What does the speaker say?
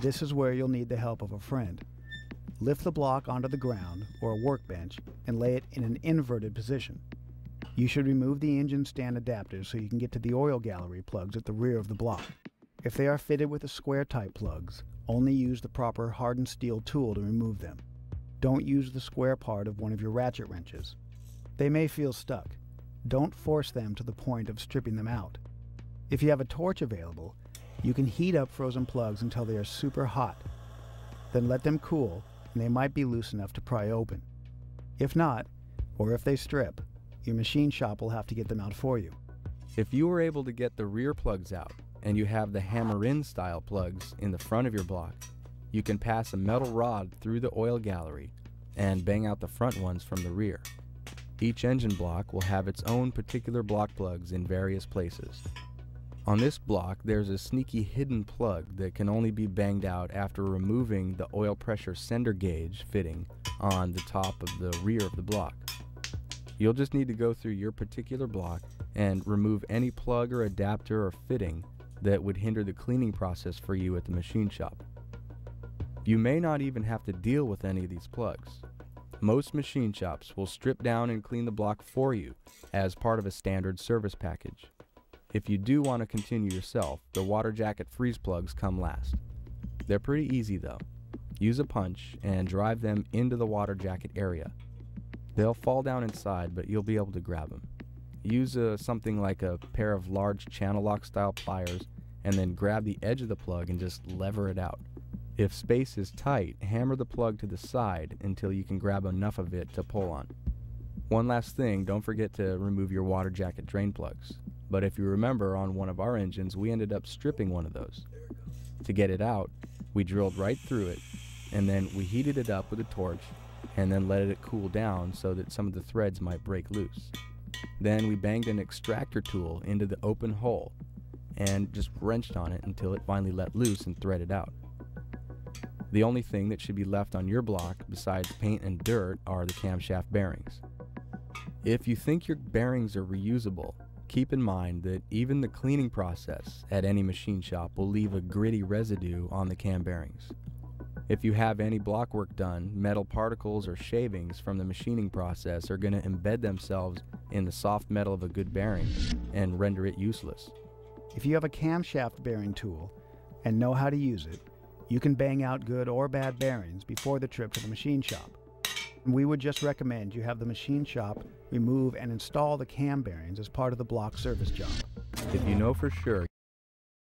This is where you'll need the help of a friend. Lift the block onto the ground or a workbench and lay it in an inverted position. You should remove the engine stand adapters so you can get to the oil gallery plugs at the rear of the block. If they are fitted with the square type plugs, only use the proper hardened steel tool to remove them. Don't use the square part of one of your ratchet wrenches. They may feel stuck. Don't force them to the point of stripping them out. If you have a torch available, you can heat up frozen plugs until they are super hot. Then let them cool and they might be loose enough to pry open. If not, or if they strip, your machine shop will have to get them out for you. If you were able to get the rear plugs out and you have the hammer-in style plugs in the front of your block, you can pass a metal rod through the oil gallery and bang out the front ones from the rear. Each engine block will have its own particular block plugs in various places. On this block, there's a sneaky hidden plug that can only be banged out after removing the oil pressure sender gauge fitting on the top of the rear of the block. You'll just need to go through your particular block and remove any plug or adapter or fitting that would hinder the cleaning process for you at the machine shop. You may not even have to deal with any of these plugs. Most machine shops will strip down and clean the block for you as part of a standard service package. If you do want to continue yourself, the water jacket freeze plugs come last. They're pretty easy though. Use a punch and drive them into the water jacket area. They'll fall down inside, but you'll be able to grab them. Use something like a pair of large channel lock style pliers and then grab the edge of the plug and just lever it out. If space is tight, hammer the plug to the side until you can grab enough of it to pull on. One last thing, don't forget to remove your water jacket drain plugs. But if you remember, on one of our engines, we ended up stripping one of those. To get it out, we drilled right through it, and then we heated it up with a torch, and then let it cool down so that some of the threads might break loose. Then we banged an extractor tool into the open hole, and just wrenched on it until it finally let loose and threaded out. The only thing that should be left on your block, besides paint and dirt, are the camshaft bearings. If you think your bearings are reusable, keep in mind that even the cleaning process at any machine shop will leave a gritty residue on the cam bearings. If you have any block work done, metal particles or shavings from the machining process are going to embed themselves in the soft metal of a good bearing and render it useless. If you have a camshaft bearing tool and know how to use it, you can bang out good or bad bearings before the trip to the machine shop. We would just recommend you have the machine shop remove and install the cam bearings as part of the block service job. If you know for sure